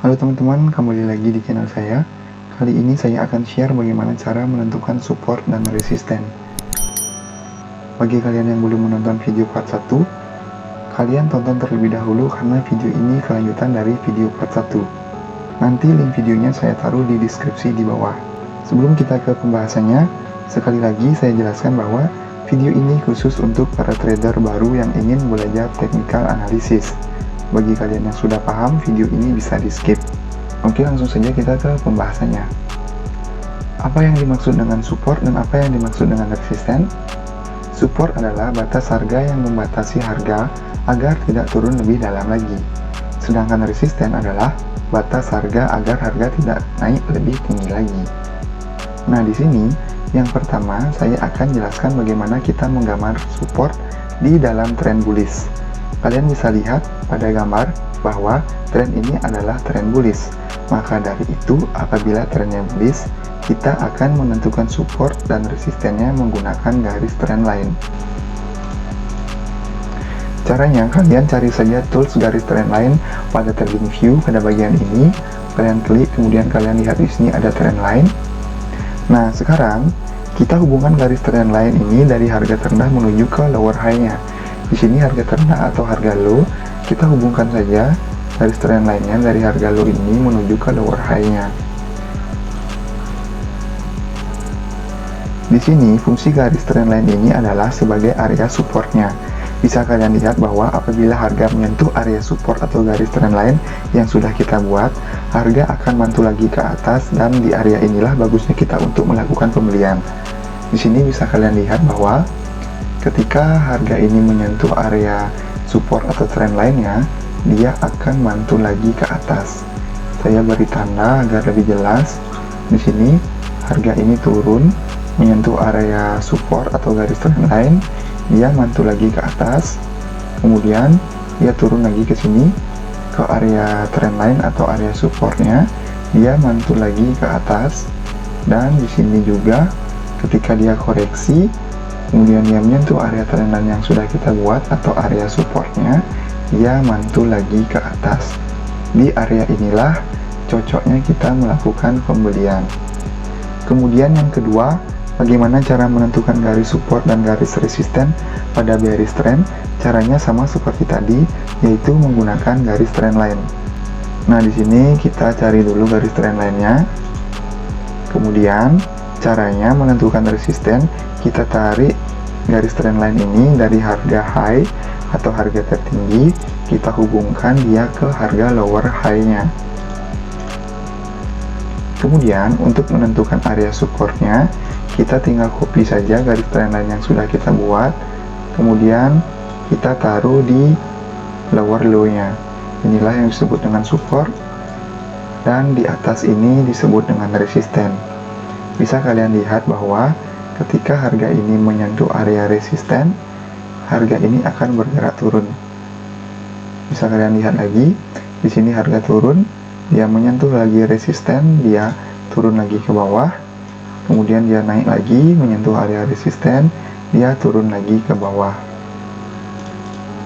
Halo teman-teman, kembali lagi di channel saya. Kali ini saya akan share bagaimana cara menentukan support dan resisten. Bagi kalian yang belum menonton video part 1, kalian tonton terlebih dahulu karena video ini kelanjutan dari video part 1. Nanti link videonya saya taruh di deskripsi di bawah. Sebelum kita ke pembahasannya, sekali lagi saya jelaskan bahwa video ini khusus untuk para trader baru yang ingin belajar technical analysis. Bagi kalian yang sudah paham, video ini bisa di skip. Oke, langsung saja kita ke pembahasannya. Apa yang dimaksud dengan support dan apa yang dimaksud dengan resisten? Support adalah batas harga yang membatasi harga agar tidak turun lebih dalam lagi. Sedangkan resisten adalah batas harga agar harga tidak naik lebih tinggi lagi. Nah, di sini yang pertama saya akan jelaskan bagaimana kita menggambar support di dalam tren bullish. Kalian bisa lihat pada gambar bahwa tren ini adalah tren bullish. Maka dari itu, apabila trennya bullish, kita akan menentukan support dan resistennya menggunakan garis trend line. Caranya, kalian cari saja tools garis trend line pada trading view pada bagian ini. Kalian klik, kemudian kalian lihat di sini ada trend line. Nah, sekarang kita hubungkan garis trend line ini dari harga terendah menuju ke lower high-nya. Di sini harga terendah atau harga low, kita hubungkan saja garis trend line-nya dari harga low ini menuju ke lower high-nya. Di sini fungsi garis trend line ini adalah sebagai area supportnya. Bisa kalian lihat bahwa apabila harga menyentuh area support atau garis trend line yang sudah kita buat, harga akan mantul lagi ke atas dan di area inilah bagusnya kita untuk melakukan pembelian. Di sini bisa kalian lihat bahwa ketika harga ini menyentuh area support atau trend line-nya, dia akan mantul lagi ke atas. Saya beri tanda agar lebih jelas. Di sini harga ini turun, menyentuh area support atau garis trend line, dia mantul lagi ke atas. Kemudian dia turun lagi ke sini ke area trend line atau area supportnya, dia mantul lagi ke atas. Dan di sini juga ketika dia koreksi, kemudian dia menyentuh area trend line yang sudah kita buat atau area supportnya, dia mantul lagi ke atas. Di area inilah cocoknya kita melakukan pembelian. Kemudian yang kedua, bagaimana cara menentukan garis support dan garis resisten pada bearish trend? Caranya sama seperti tadi, yaitu menggunakan garis trend line. Nah, di sini kita cari dulu garis trend line-nya. Kemudian caranya menentukan resisten, kita tarik garis trend line ini dari harga high atau harga tertinggi, kita hubungkan dia ke harga lower high-nya. Kemudian untuk menentukan area supportnya, kita tinggal copy saja garis trend line yang sudah kita buat, kemudian kita taruh di lower low-nya. Inilah yang disebut dengan support, dan di atas ini disebut dengan resisten. Bisa kalian lihat bahwa ketika harga ini menyentuh area resisten, harga ini akan bergerak turun. Bisa kalian lihat lagi, di sini harga turun, dia menyentuh lagi resisten, dia turun lagi ke bawah, kemudian dia naik lagi, menyentuh area resisten, dia turun lagi ke bawah.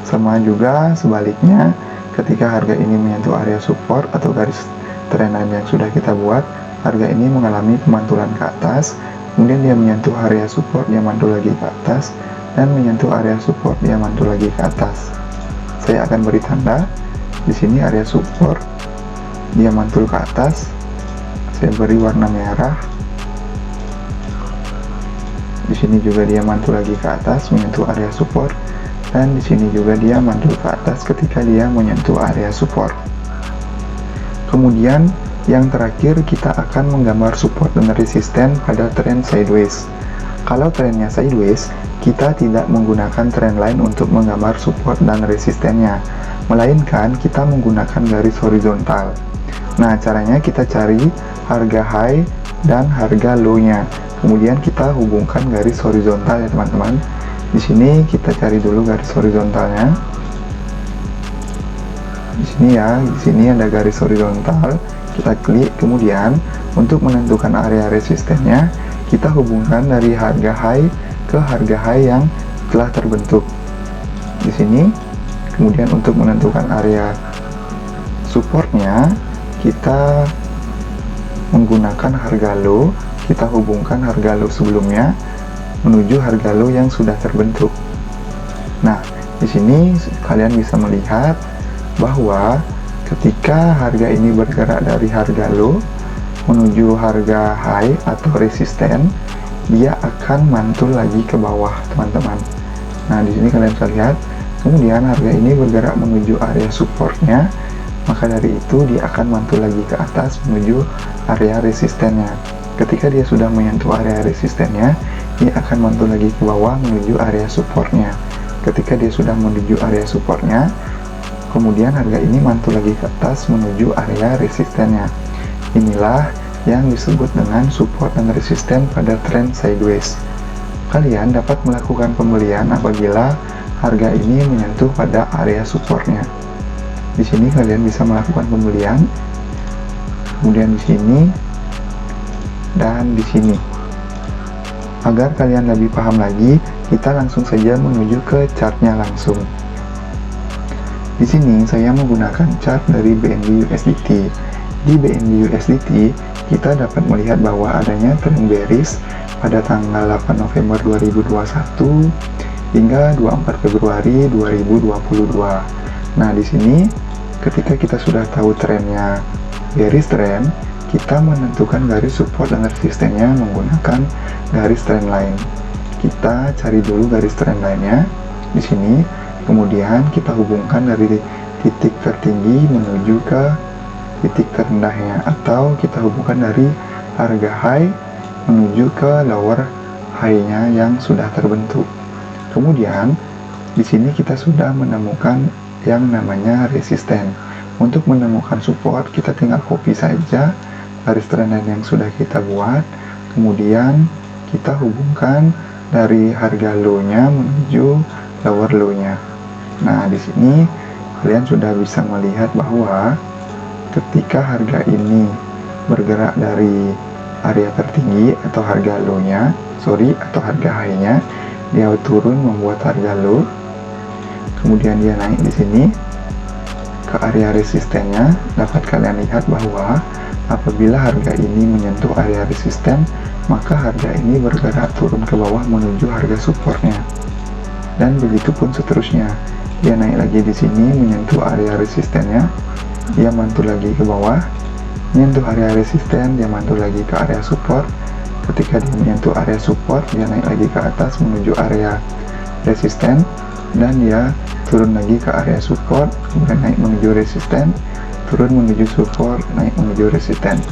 Sama juga sebaliknya, ketika harga ini menyentuh area support atau garis trend line yang sudah kita buat, harga ini mengalami pemantulan ke atas, kemudian dia menyentuh area support, dia mantul lagi ke atas, dan menyentuh area support, dia mantul lagi ke atas. Saya akan beri tanda di sini area support, dia mantul ke atas. Saya beri warna merah. Di sini juga dia mantul lagi ke atas, menyentuh area support, dan di sini juga dia mantul ke atas ketika dia menyentuh area support. Kemudian yang terakhir, kita akan menggambar support dan resisten pada tren sideways. Kalau trennya sideways, kita tidak menggunakan trend line untuk menggambar support dan resistennya, melainkan kita menggunakan garis horizontal. Nah, caranya kita cari harga high dan harga low-nya. Kemudian kita hubungkan garis horizontal ya teman-teman. Di sini kita cari dulu garis horizontalnya. Di sini ya, di sini ada garis horizontal. Kita klik, kemudian untuk menentukan area resistennya, kita hubungkan dari harga high ke harga high yang telah terbentuk di sini. Kemudian untuk menentukan area supportnya, kita menggunakan harga low, kita hubungkan harga low sebelumnya menuju harga low yang sudah terbentuk. Nah, di sini kalian bisa melihat bahwa ketika harga ini bergerak dari harga low menuju harga high atau resisten, dia akan mantul lagi ke bawah, teman-teman. Nah, di sini kalian bisa lihat, kemudian harga ini bergerak menuju area supportnya, maka dari itu dia akan mantul lagi ke atas menuju area resistennya. Ketika dia sudah menyentuh area resistennya, dia akan mantul lagi ke bawah menuju area supportnya. Ketika dia sudah menuju area supportnya, kemudian harga ini mantul lagi ke atas menuju area resistennya. Inilah yang disebut dengan support dan resisten pada trend sideways. Kalian dapat melakukan pembelian apabila harga ini menyentuh pada area supportnya. Di sini kalian bisa melakukan pembelian, kemudian di sini dan di sini. Agar kalian lebih paham lagi, kita langsung saja menuju ke chartnya langsung. Di sini saya menggunakan chart dari BNB USDT. Di BNB USDT, kita dapat melihat bahwa adanya trend bearish pada tanggal 8 November 2021 hingga 24 Februari 2022. Nah, di sini ketika kita sudah tahu trennya bearish trend, kita menentukan garis support dan resistennya menggunakan garis trend line. Kita cari dulu garis trend line-nya di sini, kemudian kita hubungkan dari titik tertinggi menuju ke titik terendahnya, atau kita hubungkan dari harga high menuju ke lower high-nya yang sudah terbentuk. Kemudian di sini kita sudah menemukan yang namanya resisten. Untuk menemukan support, kita tinggal copy saja garis trend line yang sudah kita buat, kemudian kita hubungkan dari harga low-nya menuju lower low-nya. Nah, di sini kalian sudah bisa melihat bahwa ketika harga ini bergerak dari area tertinggi atau harga low-nya, atau harga high-nya, dia turun membuat harga low. Kemudian dia naik di sini ke area resistennya. Dapat kalian lihat bahwa apabila harga ini menyentuh area resisten, maka harga ini bergerak turun ke bawah menuju harga supportnya. Dan begitu pun seterusnya. Dia naik lagi di sini menyentuh area resistennya, dia mantul lagi ke bawah, menyentuh area resisten, dia mantul lagi ke area support. Ketika dia menyentuh area support, dia naik lagi ke atas menuju area resisten, dan dia turun lagi ke area support, kemudian naik menuju resisten, turun menuju support, naik menuju resisten.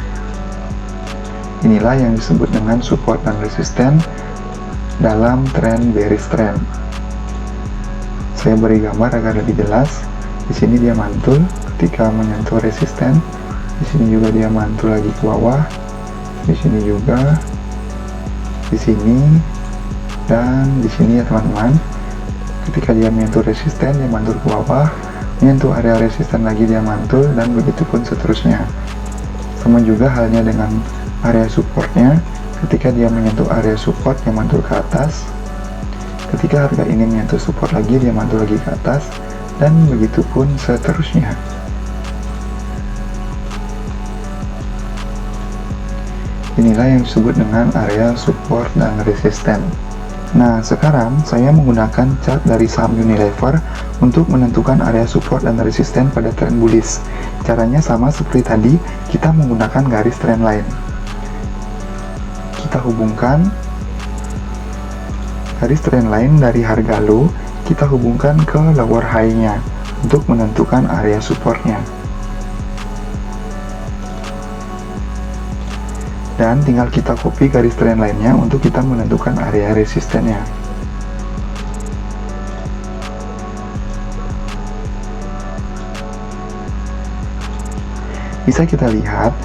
Inilah yang disebut dengan support dan resisten dalam trend bearish trend. Saya beri gambar agar lebih jelas. Di sini dia mantul ketika menyentuh resisten, di sini juga dia mantul lagi ke bawah, di sini juga, di sini, dan di sini ya teman-teman. Ketika dia menyentuh resisten, dia mantul ke bawah, menyentuh area resisten lagi dia mantul, dan begitu pun seterusnya. Sama juga halnya dengan area supportnya. Ketika dia menyentuh area support, dia mantul ke atas. Ketika harga ini menyentuh support lagi, dia mantul lagi ke atas, dan begitu pun seterusnya. Inilah yang disebut dengan area support dan resisten. Nah, sekarang saya menggunakan chart dari saham Unilever untuk menentukan area support dan resisten pada trend bullish. Caranya sama seperti tadi, kita menggunakan garis trend line. Kita hubungkan garis trend line dari harga low, kita hubungkan ke lower high-nya untuk menentukan area supportnya. Dan tinggal kita copy garis trend line-nya untuk kita menentukan area resistennya. Bisa kita lihat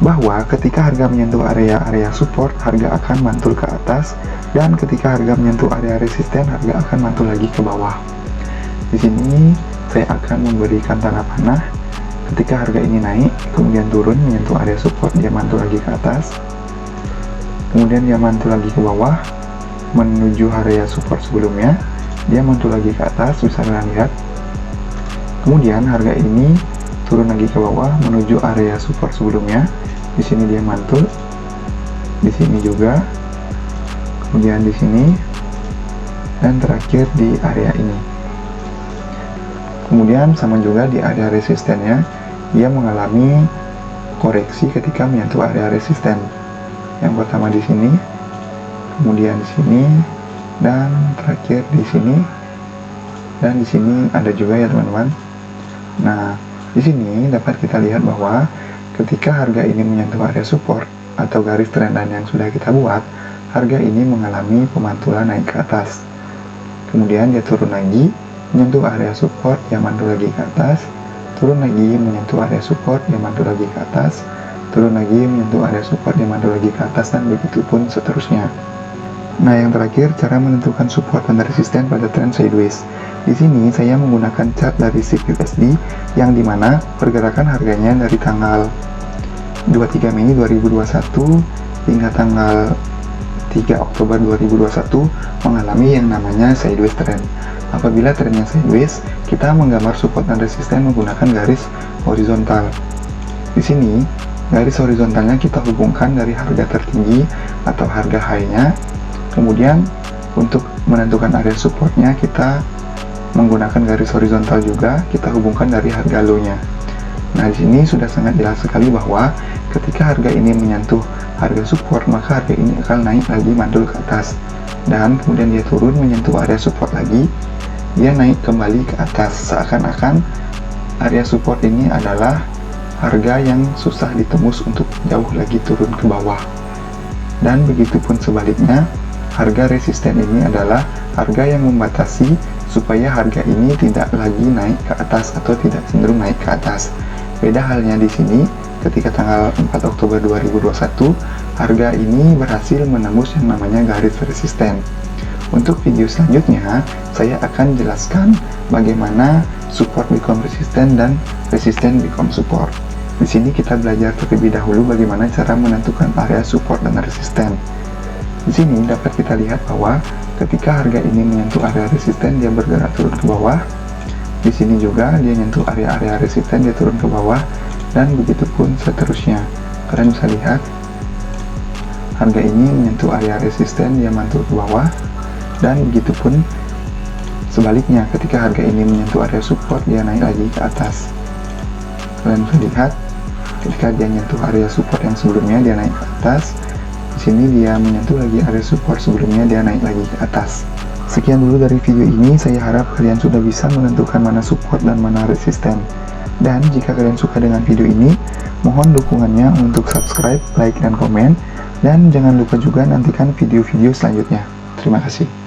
bahwa ketika harga menyentuh area support, harga akan mantul ke atas, dan ketika harga menyentuh area resisten, harga akan mantul lagi ke bawah. Di sini saya akan memberikan tanda panah. Ketika harga ini naik, kemudian turun menyentuh area support, dia mantul lagi ke atas, kemudian dia mantul lagi ke bawah menuju area support sebelumnya, dia mantul lagi ke atas, bisa kalian lihat. Kemudian harga ini turun lagi ke bawah menuju area support sebelumnya. Di sini dia mantul, di sini juga, kemudian di sini, dan terakhir di area ini. Kemudian sama juga di area resistennya, dia mengalami koreksi ketika menyentuh area resisten. Yang pertama di sini, kemudian di sini, dan terakhir di sini, dan di sini ada juga ya teman-teman. Nah, di sini dapat kita lihat bahwa ketika harga ini menyentuh area support atau garis trendline yang sudah kita buat, harga ini mengalami pemantulan naik ke atas. Kemudian dia turun lagi, menyentuh area support, dia mantul lagi ke atas, turun lagi, menyentuh area support, dia mantul lagi ke atas, turun lagi, menyentuh area support, dia mantul lagi ke atas, dan begitu pun seterusnya. Nah, yang terakhir, cara menentukan support dan resisten pada trend sideways. Di sini saya menggunakan chart dari SIG/USD yang dimana pergerakan harganya dari tanggal 23 Mei 2021 hingga tanggal 3 Oktober 2021 mengalami yang namanya sideways trend. Apabila trennya sideways, kita menggambar support dan resisten menggunakan garis horizontal. Di sini, garis horizontalnya kita hubungkan dari harga tertinggi atau harga high-nya. Kemudian, untuk menentukan area supportnya, kita menggunakan garis horizontal juga, kita hubungkan dari harga low-nya. Nah, di sini sudah sangat jelas sekali bahwa ketika harga ini menyentuh harga support, maka harga ini akan naik lagi mantul ke atas. Dan kemudian dia turun menyentuh area support lagi, dia naik kembali ke atas. Seakan-akan area support ini adalah harga yang susah ditembus untuk jauh lagi turun ke bawah. Dan begitu pun sebaliknya, harga resisten ini adalah harga yang membatasi supaya harga ini tidak lagi naik ke atas atau tidak cenderung naik ke atas. Beda halnya di sini, ketika tanggal 4 Oktober 2021, harga ini berhasil menembus yang namanya garis resisten. Untuk video selanjutnya, saya akan jelaskan bagaimana support become resisten dan resisten become support. Di sini kita belajar terlebih dahulu bagaimana cara menentukan area support dan resisten. Di sini dapat kita lihat bahwa ketika harga ini menyentuh area resisten, dia bergerak turun ke bawah. Di sini juga dia menyentuh area-area resisten, dia turun ke bawah, dan begitu pun seterusnya. Kalian bisa lihat harga ini menyentuh area resisten, dia mantul ke bawah, dan begitu pun sebaliknya, ketika harga ini menyentuh area support, dia naik lagi ke atas. Kalian bisa lihat ketika dia menyentuh area support yang sebelumnya, dia naik ke atas. Di sini dia menyentuh lagi area support sebelumnya, dia naik lagi ke atas. Sekian dulu dari video ini, saya harap kalian sudah bisa menentukan mana support dan mana resisten. Dan jika kalian suka dengan video ini, mohon dukungannya untuk subscribe, like, dan komen. Dan jangan lupa juga nantikan video-video selanjutnya. Terima kasih.